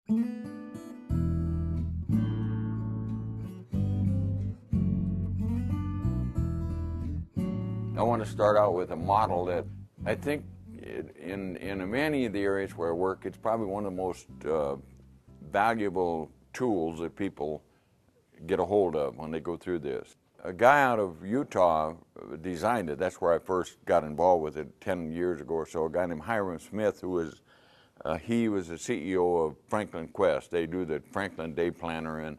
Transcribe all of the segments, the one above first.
I want to start out with a model that I think in many of the areas where I work, it's probably one of the most valuable tools that people get a hold of when they go through this. A guy out of Utah designed it. That's where I first got involved with it 10 years ago or so. A guy named Hiram Smith, who was he was the CEO of Franklin Quest. They do the Franklin Day Planner,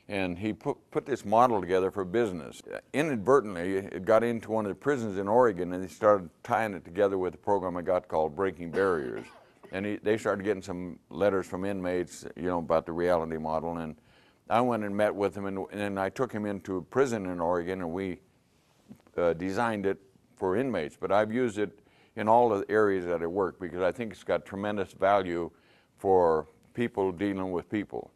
and he put this model together for business. Inadvertently, it got into one of the prisons in Oregon, and they started tying it together with a program I got called Breaking Barriers. And they started getting some letters from inmates, you know, about the reality model. And I went and met with him, and I took him into a prison in Oregon, and we designed it for inmates. But I've used it in all the areas that I work because I think it's got tremendous value for people dealing with people.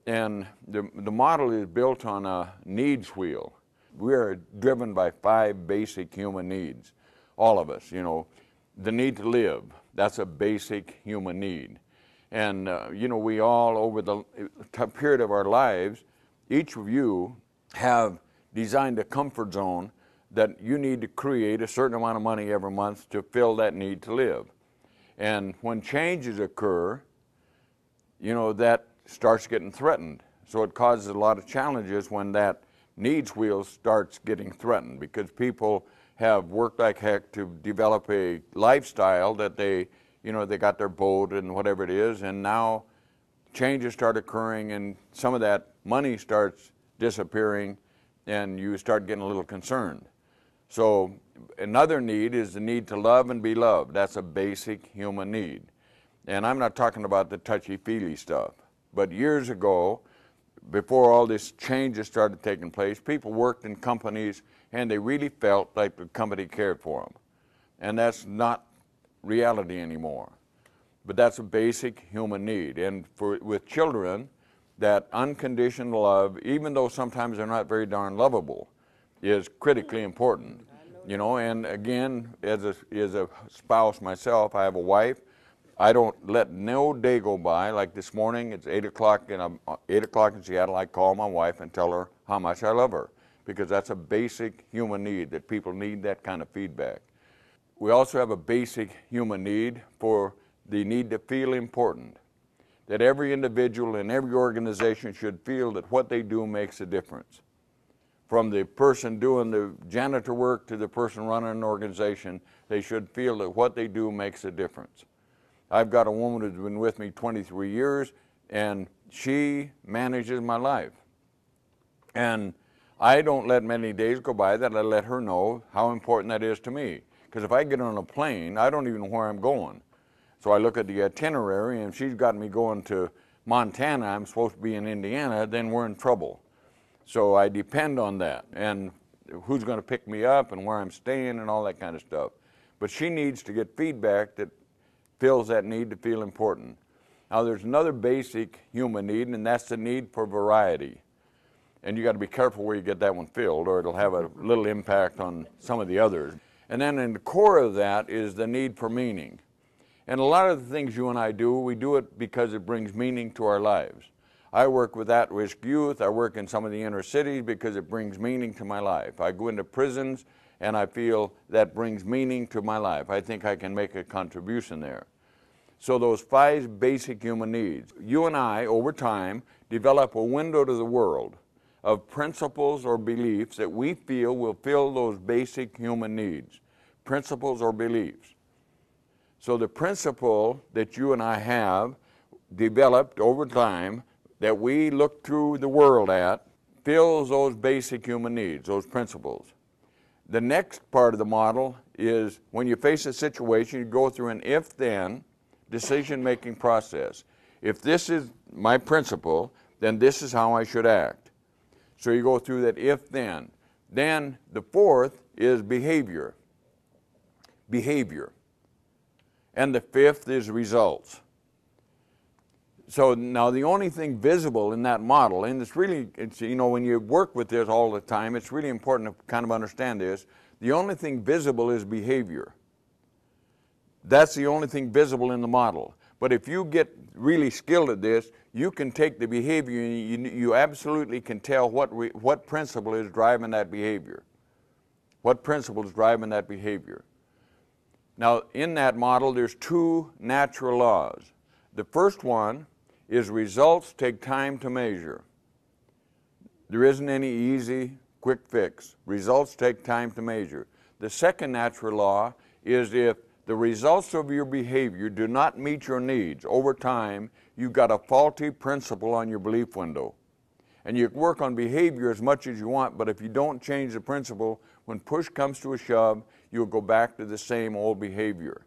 And the model is built on a needs wheel. We are driven by 5 basic human needs, all of us. You know, the need to live, that's a basic human need. And you know, we all, over the period of our lives, each of you have designed a comfort zone that you need to create a certain amount of money every month to fill that need to live. And when changes occur, you know, that starts getting threatened. So it causes a lot of challenges when that needs wheel starts getting threatened, because people have worked like heck to develop a lifestyle that they, you know, they got their boat and whatever it is, and now changes start occurring and some of that money starts disappearing and you start getting a little concerned. So another need is the need to love and be loved. That's a basic human need. And I'm not talking about the touchy-feely stuff. But years ago, before all this changes started taking place, people worked in companies and they really felt like the company cared for them. And that's not reality anymore. But that's a basic human need. And with children, that unconditional love, even though sometimes they're not very darn lovable, is critically important. You know, and again, as a spouse myself, I have a wife. I don't let no day go by. Like this morning, it's 8 o'clock, and I'm 8 o'clock in Seattle. I call my wife and tell her how much I love her, because that's a basic human need, that people need that kind of feedback. We also have a basic human need for the need to feel important, that every individual in every organization should feel that what they do makes a difference. From the person doing the janitor work to the person running an organization, they should feel that what they do makes a difference. I've got a woman who's been with me 23 years, and she manages my life. And I don't let many days go by that I let her know how important that is to me. Because if I get on a plane, I don't even know where I'm going. So I look at the itinerary, and if she's got me going to Montana, I'm supposed to be in Indiana, then we're in trouble. So I depend on that, and who's going to pick me up and where I'm staying and all that kind of stuff. But she needs to get feedback that fills that need to feel important. Now there's another basic human need, and that's the need for variety. And you got to be careful where you get that one filled, or it'll have a little impact on some of the others. And then in the core of that is the need for meaning. And a lot of the things you and I do, we do it because it brings meaning to our lives. I work with at-risk youth. I work in some of the inner cities because it brings meaning to my life. I go into prisons and I feel that brings meaning to my life. I think I can make a contribution there. So those 5 basic human needs, you and I, over time, develop a window to the world of principles or beliefs that we feel will fill those basic human needs, principles or beliefs. So the principle that you and I have developed over time that we look through the world at fills those basic human needs, those principles. The next part of the model is when you face a situation, you go through an if-then decision-making process. If this is my principle, then this is how I should act. So you go through that if-then. Then the 4th is behavior. Behavior. And the 5th is results. So now the only thing visible in that model, and it's you know, when you work with this all the time, it's really important to kind of understand this. The only thing visible is behavior. That's the only thing visible in the model. But if you get really skilled at this, you can take the behavior and you absolutely can tell what principle is driving that behavior. What principle is driving that behavior? Now, in that model, there's two natural laws. The first one is results take time to measure. There isn't any easy, quick fix. Results take time to measure. The second natural law is if the results of your behavior do not meet your needs over time, you've got a faulty principle on your belief window. And you can work on behavior as much as you want, but if you don't change the principle, when push comes to a shove, you'll go back to the same old behavior.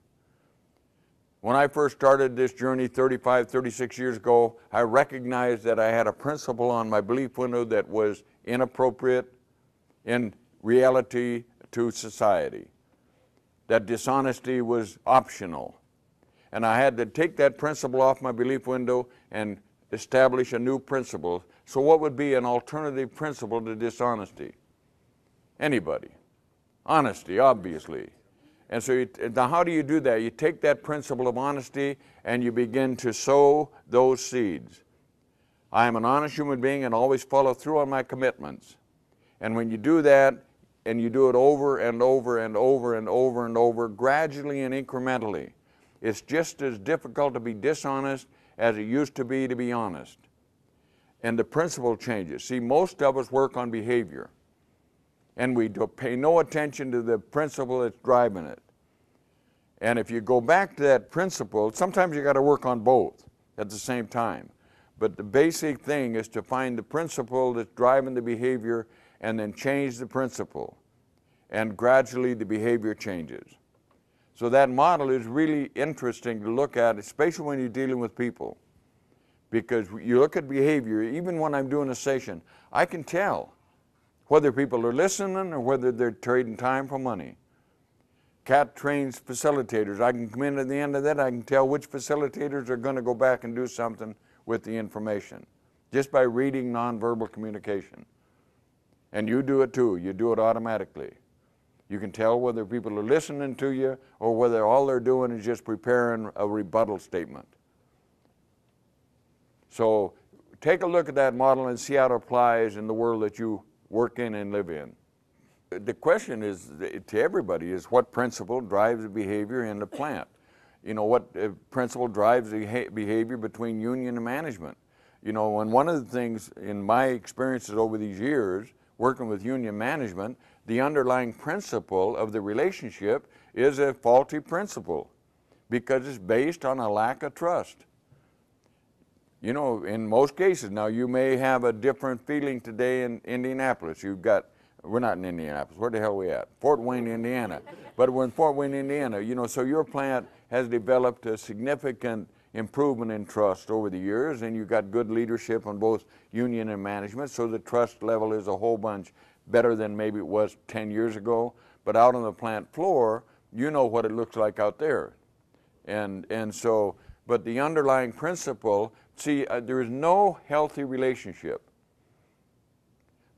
When I first started this journey 35, 36 years ago, I recognized that I had a principle on my belief window that was inappropriate in reality to society, that dishonesty was optional. And I had to take that principle off my belief window and establish a new principle. So what would be an alternative principle to dishonesty? Anybody. Honesty, obviously. And so now how do you do that? You take that principle of honesty and you begin to sow those seeds. I am an honest human being and always follow through on my commitments. And when you do that, and you do it over and over and over and over and over, gradually and incrementally, it's just as difficult to be dishonest as it used to be honest. And the principle changes. See, most of us work on behavior, and we pay no attention to the principle that's driving it. And if you go back to that principle, sometimes you got to work on both at the same time. But the basic thing is to find the principle that's driving the behavior and then change the principle. And gradually the behavior changes. So that model is really interesting to look at, especially when you're dealing with people. Because you look at behavior, even when I'm doing a session, I can tell whether people are listening or whether they're trading time for money. CAT trains facilitators. I can come in at the end of that, I can tell which facilitators are going to go back and do something with the information, just by reading nonverbal communication. And you do it too. You do it automatically. You can tell whether people are listening to you or whether all they're doing is just preparing a rebuttal statement. So take a look at that model and see how it applies in the world that you work in and live in. The question is, to everybody, is what principle drives the behavior in the plant? You know, what principle drives the behavior between union and management? You know, and one of the things in my experiences over these years, working with union management, the underlying principle of the relationship is a faulty principle because it's based on a lack of trust. You know, in most cases, now you may have a different feeling today in Indianapolis. You've got, we're not in Indianapolis, where the hell are we at? Fort Wayne, Indiana. But we're in Fort Wayne, Indiana. You know, so your plant has developed a significant improvement in trust over the years, and you've got good leadership on both union and management, so the trust level is a whole bunch better than maybe it was 10 years ago. But out on the plant floor, you know what it looks like out there. And so, but the underlying principle, see, there is no healthy relationship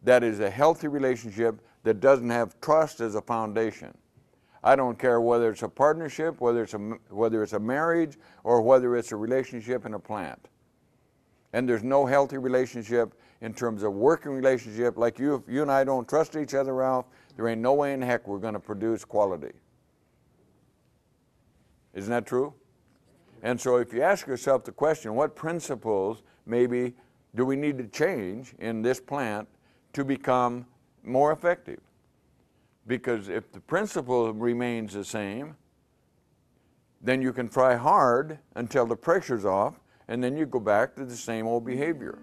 that is a healthy relationship that doesn't have trust as a foundation. I don't care whether it's a partnership, whether it's a marriage, or whether it's a relationship in a plant. And there's no healthy relationship in terms of working relationship. Like if you and I don't trust each other, Ralph, there ain't no way in heck we're going to produce quality. Isn't that true? And so if you ask yourself the question, what principles maybe do we need to change in this plant to become more effective? Because if the principle remains the same, then you can try hard until the pressure's off, and then you go back to the same old behavior.